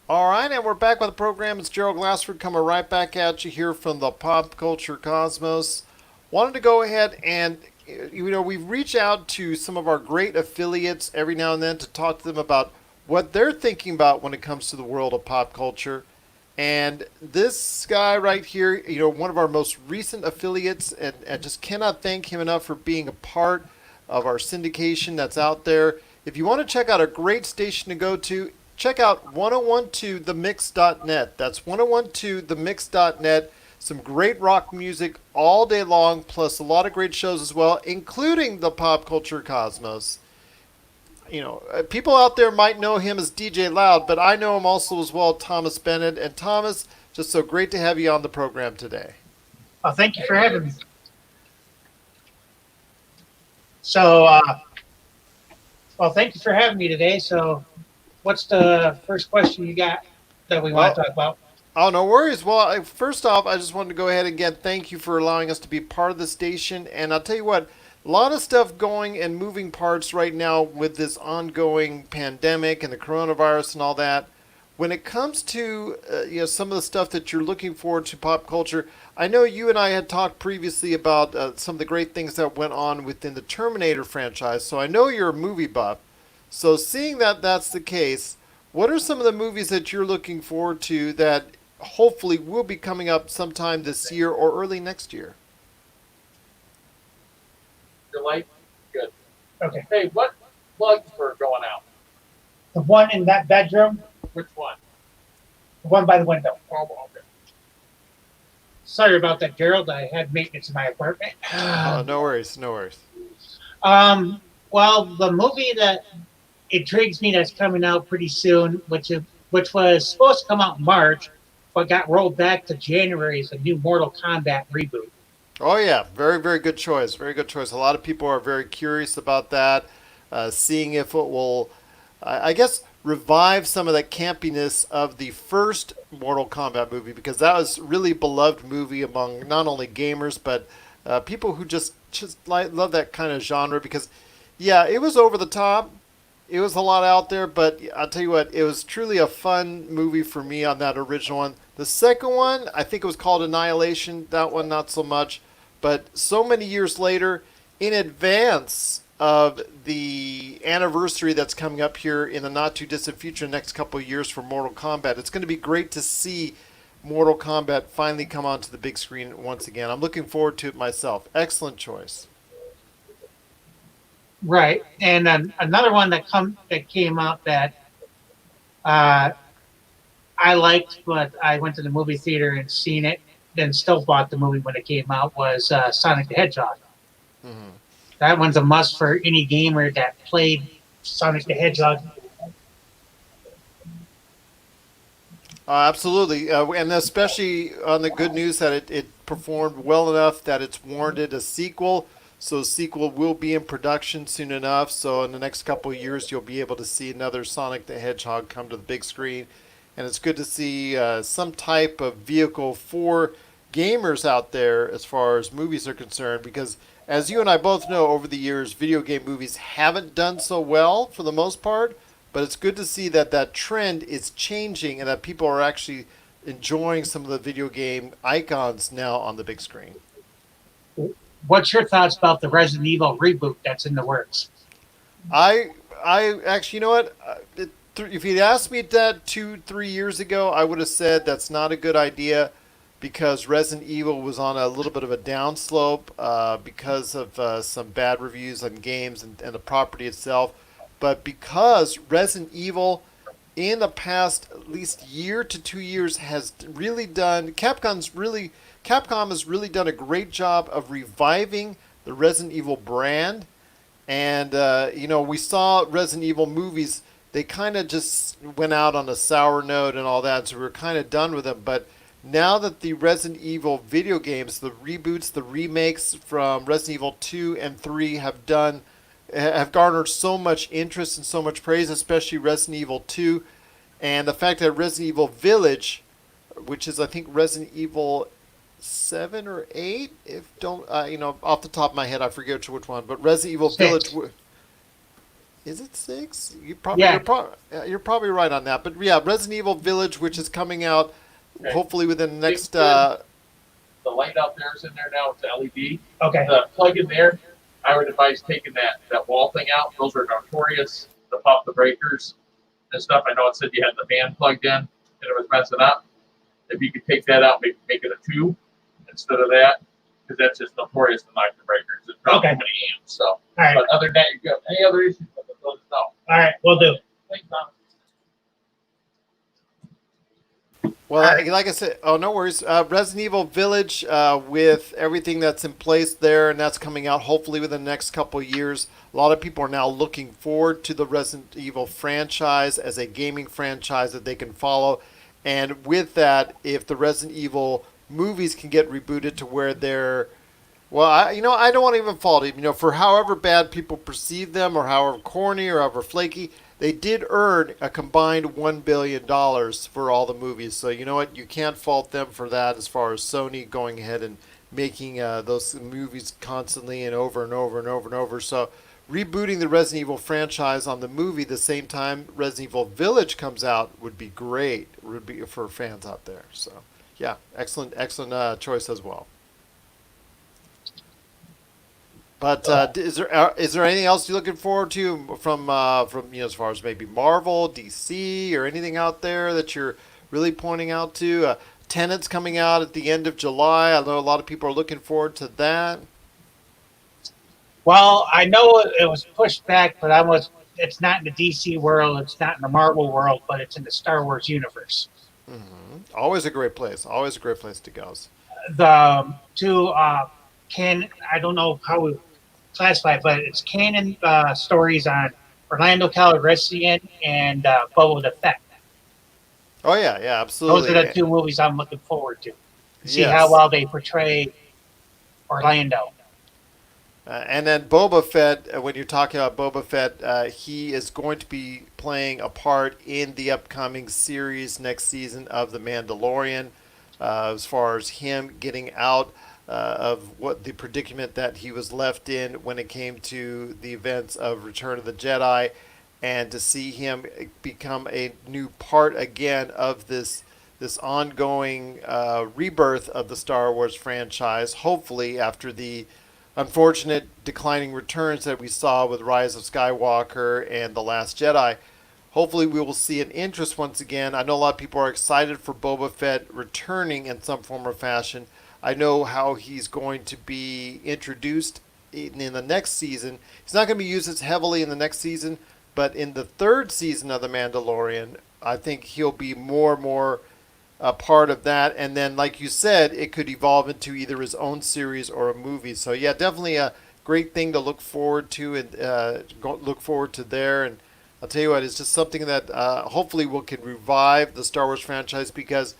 All right, and we're back with the program. It's Gerald Glassford coming right back at you here from the Pop Culture Cosmos. Wanted to go ahead and, we've reached out to some of our great affiliates every now and then to talk to them about what they're thinking about when it comes to the world of pop culture. And this guy right here, one of our most recent affiliates, and just cannot thank him enough for being a part of our syndication that's out there. If you want to check out a great station to go to, check out 1012themix.net. That's 1012themix.net. Some great rock music all day long, plus a lot of great shows as well, including the Pop Culture Cosmos. People out there might know him as DJ Loud, but I know him also as well, Thomas Bennett. And Thomas, just so great to have you on the program today. Well, thank you for having me. So, thank you for having me today. So, what's the first question you got that we want to talk about? Oh, no worries. Well, first off, I just wanted to go ahead and again thank you for allowing us to be part of the station. And I'll tell you what, a lot of stuff going and moving parts right now with this ongoing pandemic and the coronavirus and all that. When it comes to some of the stuff that you're looking forward to pop culture, I know you and I had talked previously about some of the great things that went on within the Terminator franchise. So I know you're a movie buff. So seeing that that's the case, what are some of the movies that you're looking forward to that hopefully will be coming up sometime this year or early next year? Your light? Good. Okay. Hey, what plugs were going out? The one in that bedroom, Which one? the one by the window. Oh, okay. Sorry about that, Gerald. I had maintenance in my apartment. Oh, no worries, no worries. Well, the movie that intrigues me that's coming out pretty soon, which was supposed to come out in March, but got rolled back to January, is a new Mortal Kombat reboot. Oh yeah, very very good choice. Very good choice. A lot of people are very curious about that, seeing if it will, I guess, revive some of the campiness of the first Mortal Kombat movie because that was really beloved movie among not only gamers but people who just love that kind of genre because yeah, it was over the top. It was a lot out there, but I'll tell you what, it was truly a fun movie for me on that original one. The second one, I think it was called Annihilation. That one, not so much. But so many years later, in advance of the anniversary that's coming up here in the not too distant future, next couple of years for Mortal Kombat, it's going to be great to see Mortal Kombat finally come onto the big screen once again. I'm looking forward to it myself. Excellent choice. Right, and then another one that came out that uh, I liked, but I went to the movie theater and seen it, then still bought the movie when it came out, was Sonic the Hedgehog. Hmm. That one's a must for any gamer that played Sonic the Hedgehog. Absolutely, and especially on the good news that it performed well enough that it's warranted a sequel. So a sequel will be in production soon enough. So in the next couple of years, you'll be able to see another Sonic the Hedgehog come to the big screen, and it's good to see some type of vehicle for gamers out there as far as movies are concerned. Because as you and I both know, over the years, video game movies haven't done so well for the most part. But it's good to see that that trend is changing and that people are actually enjoying some of the video game icons now on the big screen. What's your thoughts about the Resident Evil reboot that's in the works? I actually, you know what? If you'd asked me that 2, 3 years ago, I would have said that's not a good idea because Resident Evil was on a little bit of a downslope because of some bad reviews on games and the property itself. But because Resident Evil in the past at least year to 2 years has really done Capcom has really done a great job of reviving the Resident Evil brand. And we saw Resident Evil movies. They kind of just went out on a sour note and all that, so we were kind of done with them. But now that the Resident Evil video games, the reboots, the remakes from Resident Evil 2 and 3 have garnered so much interest and so much praise, especially Resident Evil 2, and the fact that Resident Evil Village, which is I think Resident Evil 7 or 8, if don't off the top of my head I forget which one, but Resident Evil Village. Six. Is it 6? Yeah. You're probably right on that. But yeah, Resident Evil Village, which is coming out Okay. hopefully within the next. The light out there is in there now. It's LED. Okay. The plug in there, I would advise taking that wall thing out. Those are notorious to pop the breakers and stuff. I know it said you had the fan plugged in and it was messing up. If you could take that out, make it a 2 instead of that, because that's just notorious to knock the breakers. It's not Okay. too many amps. So, All right. but other than that, you're good. Any other issues with it? Let us know. All right. We'll do. Thanks, Tom. Well, like I said, oh, no worries. Resident Evil Village, with everything that's in place there, and that's coming out hopefully within the next couple of years. A lot of people are now looking forward to the Resident Evil franchise as a gaming franchise that they can follow. And with that, if the Resident Evil movies can get rebooted to where they're, well, I don't want to even fault it. For however bad people perceive them, or however corny or however flaky, they did earn a combined $1 billion for all the movies. So you know what? You can't fault them for that as far as Sony going ahead and making those movies constantly and over and over and over and over. So rebooting the Resident Evil franchise on the movie the same time Resident Evil Village comes out would be great. Would be for fans out there. So yeah, excellent choice as well. But is there anything else you're looking forward to from as far as maybe Marvel, DC, or anything out there that you're really pointing out to? Tenet's coming out at the end of July. I know a lot of people are looking forward to that. Well, I know it was pushed back, but it's not in the DC world, it's not in the Marvel world, but it's in the Star Wars universe. Mm-hmm. Always a great place. Always a great place to go. The two I don't know how we classify it, but it's canon stories on Orlando Calrissian and Boba the Fett. Oh yeah, absolutely. Those are the two movies I'm looking forward to. See Yes. how well they portray Orlando. And then Boba Fett, when you're talking about Boba Fett, he is going to be playing a part in the upcoming series next season of The Mandalorian, as far as him getting out of what the predicament that he was left in when it came to the events of Return of the Jedi, and to see him become a new part again of this ongoing rebirth of the Star Wars franchise, hopefully after the unfortunate declining returns that we saw with Rise of Skywalker and The Last Jedi. Hopefully we will see an interest once again. I know a lot of people are excited for Boba Fett returning in some form or fashion. I know how he's going to be introduced in the next season. He's not going to be used as heavily in the next season, but in the third season of The Mandalorian, I think he'll be more and more a part of that. And then, like you said, it could evolve into either his own series or a movie. So yeah, definitely a great thing to look forward to and look forward to there. And I'll tell you what, it's just something that hopefully can revive the Star Wars franchise, because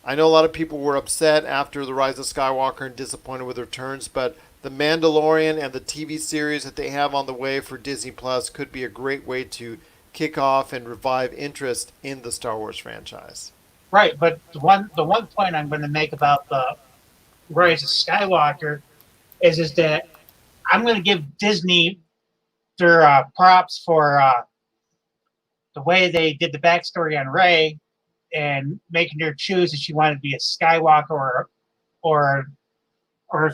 I know a lot of people were upset after The Rise of Skywalker and disappointed with returns, but The Mandalorian and the TV series that they have on the way for Disney Plus could be a great way to kick off and revive interest in the Star Wars franchise. Right, but the one point I'm going to make about the Rise of Skywalker is that I'm going to give Disney their props for the way they did the backstory on Rey and making her choose if she wanted to be a Skywalker or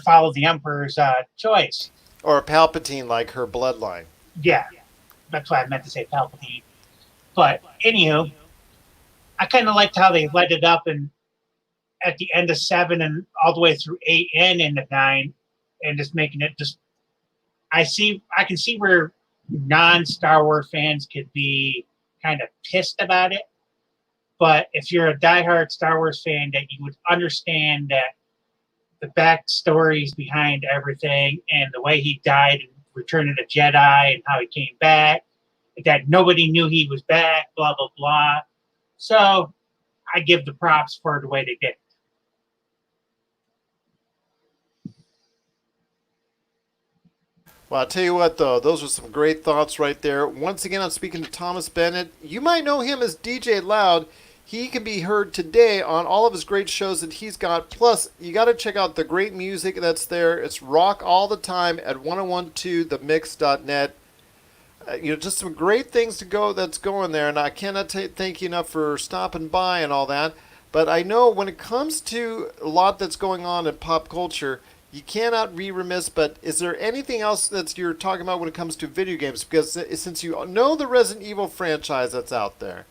follow the Emperor's choice. Or a Palpatine, like her bloodline. Yeah, that's why I meant to say Palpatine. But anywho, I kind of liked how they led it up, and at the end of 7 and all the way through 8 and into 9, and just making it just. I can see where non-Star Wars fans could be kind of pissed about it, but if you're a diehard Star Wars fan, that you would understand that the backstories behind everything and the way he died in Return of the Jedi and how he came back, that nobody knew he was back, blah blah blah. So I give the props for the way they did it. Well, I'll tell you what, though, those are some great thoughts right there. Once again, I'm speaking to Thomas Bennett. You might know him as DJ Loud. He can be heard today on all of his great shows that he's got. Plus, you got to check out the great music that's there. It's rock all the time at 1012themix.net. just some great things that's going there, and I cannot thank you enough for stopping by and all that. But I know when it comes to a lot that's going on in pop culture, you cannot be remiss. But is there anything else that you're talking about when it comes to video games? Because since you know the Resident Evil franchise that's out there,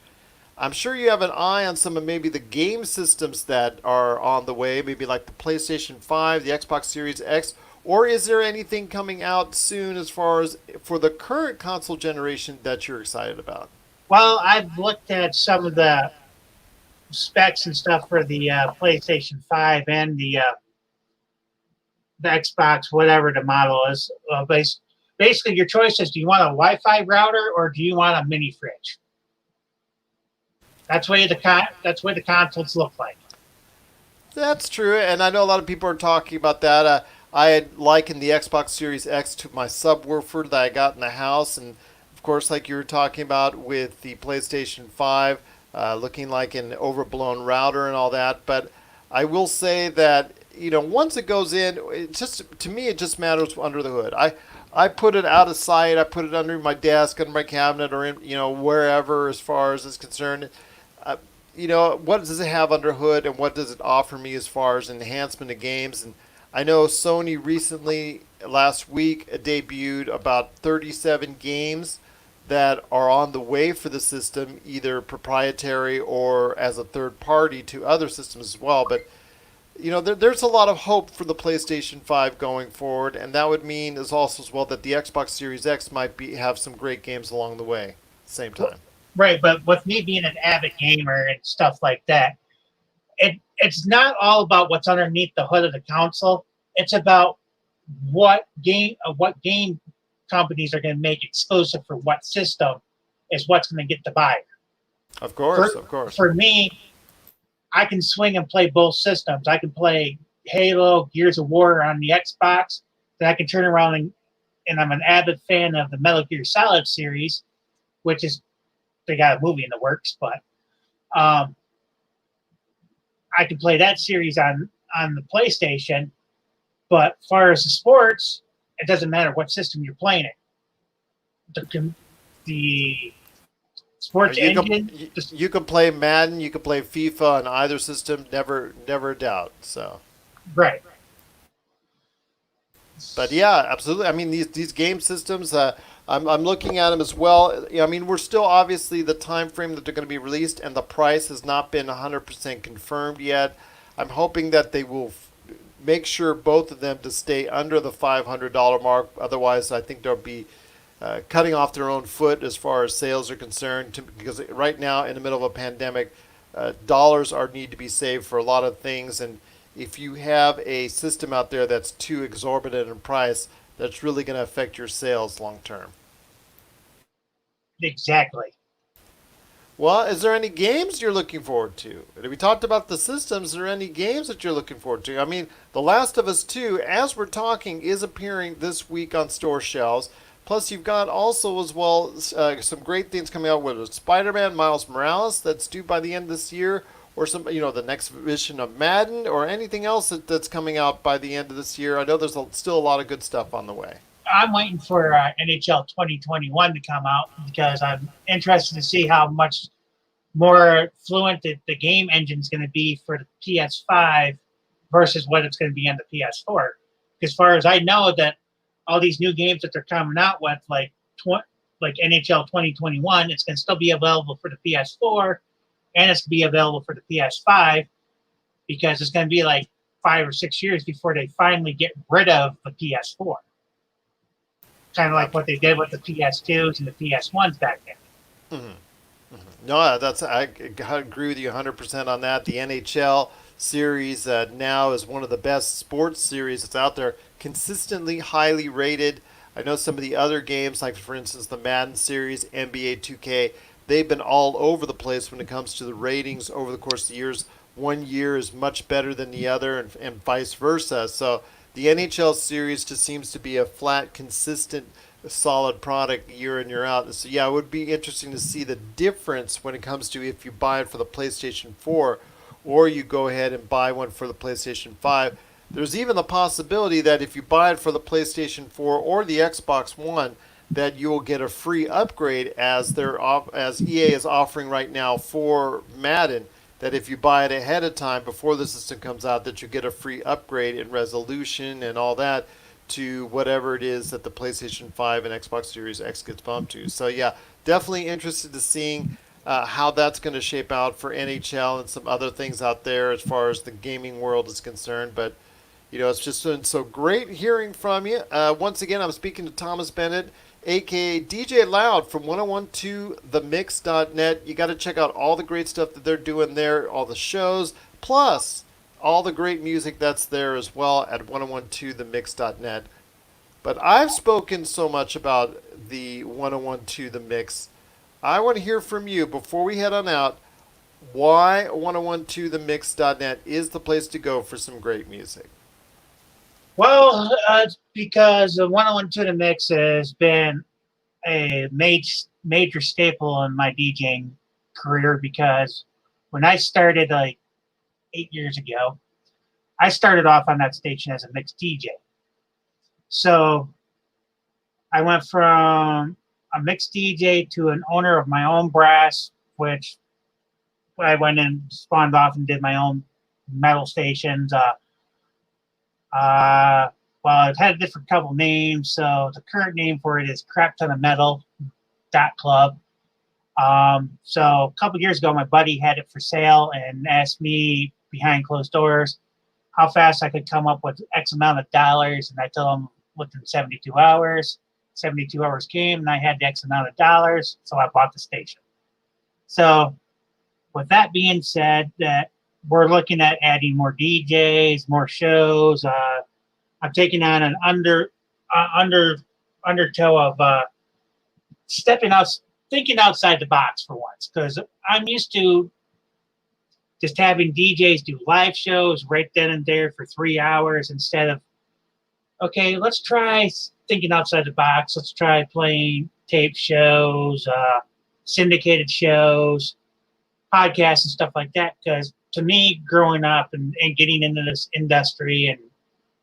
I'm sure you have an eye on some of maybe the game systems that are on the way, maybe like the PlayStation 5, the Xbox Series X, or is there anything coming out soon as far as for the current console generation that you're excited about? Well, I've looked at some of the specs and stuff for the PlayStation 5 and the Xbox, whatever the model is. Basically, your choice is: do you want a Wi-Fi router or do you want a mini fridge? That's what the consoles look like. That's true, and I know a lot of people are talking about that. I had likened the Xbox Series X to my subwoofer that I got in the house, and of course, like you were talking about with the PlayStation 5, looking like an overblown router and all that. But I will say that once it goes in, it just to me it just matters under the hood. I put it out of sight. I put it under my desk, under my cabinet, or in wherever as far as it's concerned. What does it have under hood, and what does it offer me as far as enhancement of games? And I know Sony recently, last week, debuted about 37 games that are on the way for the system, either proprietary or as a third party to other systems as well. But there's a lot of hope for the PlayStation 5 going forward, and that would mean as also as well that the Xbox Series X might have some great games along the way at the same time. Right, but with me being an avid gamer and stuff like that, it's not all about what's underneath the hood of the console. It's about what game companies are going to make exclusive for what system is what's going to get the buyer. Of course. For me, I can swing and play both systems. I can play Halo, Gears of War on the Xbox. Then I can turn around and I'm an avid fan of the Metal Gear Solid series, which is they got a movie in the works, but I can play that series on the PlayStation. But as far as the sports, it doesn't matter what system you're playing it. The sports engine. You can play Madden, you can play FIFA on either system, never a doubt. So. Right. But yeah, absolutely. I mean, these game systems. I'm looking at them as well. I mean, we're still obviously the time frame that they're going to be released, and the price has not been 100% confirmed yet. I'm hoping that they will make sure both of them to stay under the $500 mark. Otherwise, I think they'll be cutting off their own foot as far as sales are concerned. Because right now, in the middle of a pandemic, dollars need to be saved for a lot of things. And if you have a system out there that's too exorbitant in price, that's really going to affect your sales long term. Exactly. Well, is there any games you're looking forward to? We talked about the systems. Are there any games that you're looking forward to? I mean, The Last of Us 2, as we're talking, is appearing this week on store shelves. Plus, you've got also as well some great things coming out with Spider-Man Miles Morales that's due by the end of this year, or some the next edition of Madden, or anything else that's coming out by the end of this year. I know there's still a lot of good stuff on the way. I'm waiting for NHL 2021 to come out because I'm interested to see how much more fluent the game engine is going to be for the PS5 versus what it's going to be on the PS4. As far as I know, that all these new games that they're coming out with, like NHL 2021, it's going to still be available for the PS4, and it's going to be available for the PS5 because it's going to be like 5 or 6 years before they finally get rid of the PS4. Kind of like what they did with the PS2s and the PS1s back then. Mm-hmm. Mm-hmm. No, I agree with you 100% on that. The NHL series now is one of the best sports series that's out there, consistently highly rated. I know some of the other games, like for instance the Madden series, NBA 2K, they've been all over the place when it comes to the ratings over the course of the years. One year is much better than the other, and vice versa. So the NHL series just seems to be a flat, consistent, solid product year in, year out. So yeah, it would be interesting to see the difference when it comes to if you buy it for the PlayStation 4 or you go ahead and buy one for the PlayStation 5. There's even the possibility that if you buy it for the PlayStation 4 or the Xbox One, that you will get a free upgrade as EA is offering right now for Madden. That if you buy it ahead of time before the system comes out, that you get a free upgrade in resolution and all that to whatever it is that the PlayStation 5 and Xbox Series X gets bumped to. So yeah, definitely interested to seeing how that's going to shape out for NHL and some other things out there as far as the gaming world is concerned. But it's just been so great hearing from you. Once again, I'm speaking to Thomas Bennett, aka DJ Loud from 1012themix.net. You got to check out all the great stuff that they're doing there, all the shows, plus all the great music that's there as well at 1012themix.net. But I've spoken so much about the 1012 The Mix. I want to hear from you before we head on out why 1012themix.net is the place to go for some great music. Well, it's because the 1012 The Mix has been a major staple in my DJing career, because when I started like 8 years ago, I started off on that station as a mixed DJ. So I went from a mixed DJ to an owner of my own brass, which I went and spawned off and did my own metal stations. Well, it had a different couple names, so the current name for it is Crap Ton of Metal .club. So a couple years ago, my buddy had it for sale and asked me behind closed doors how fast I could come up with X amount of dollars, and I told him within 72 hours. 72 hours came, and I had the X amount of dollars, so I bought the station. So with that being said, that we're looking at adding more DJs, more shows. I'm taking on an undertow of stepping out, thinking outside the box for once, because I'm used to just having DJs do live shows right then and there for 3 hours instead of, okay, let's try thinking outside the box. Let's try playing tape shows, syndicated shows, podcasts, and stuff like that. Because to me, growing up and getting into this industry and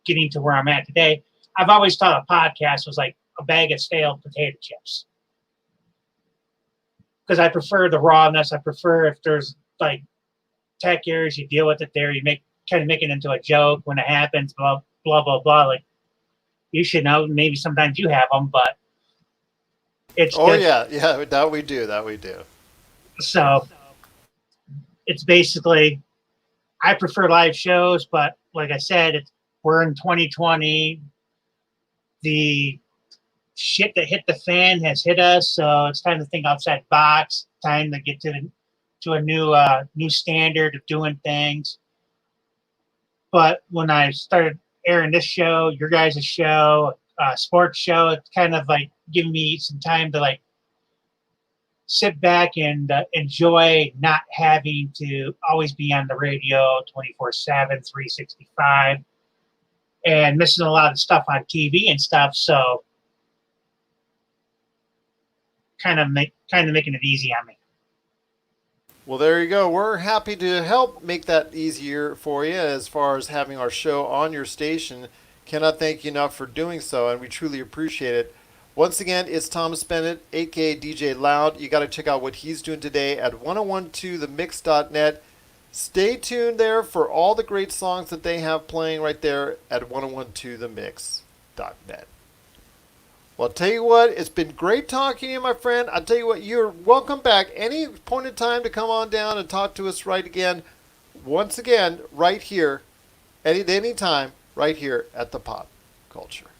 getting to where I'm at today, I've always thought a podcast was like a bag of stale potato chips. Because I prefer the rawness. I prefer if there's like tech errors, you deal with it there. You make it into a joke when it happens. Blah blah blah blah. Like, you should know. Maybe sometimes you have them, but it's yeah, that we do. So it's basically, I prefer live shows, but like I said, we're in 2020. The shit that hit the fan has hit us, so it's time to think outside the box. Time to get to a new standard of doing things. But when I started airing this show, your guys' show, sports show, it's kind of like giving me some time to like sit back and enjoy not having to always be on the radio 24/7, 365, and missing a lot of stuff on TV and stuff. So kind of making it easy on me. Well, there you go. We're happy to help make that easier for you as far as having our show on your station. Cannot thank you enough for doing so, and we truly appreciate it. Once again, it's Thomas Bennett, aka DJ Loud. You got to check out what he's doing today at 1012themix.net. Stay tuned there for all the great songs that they have playing right there at 1012themix.net. Well, I'll tell you what, it's been great talking to you, my friend. I'll tell you what, you're welcome back any point in time to come on down and talk to us right again. Once again, right here, any time, right here at the Pop Culture.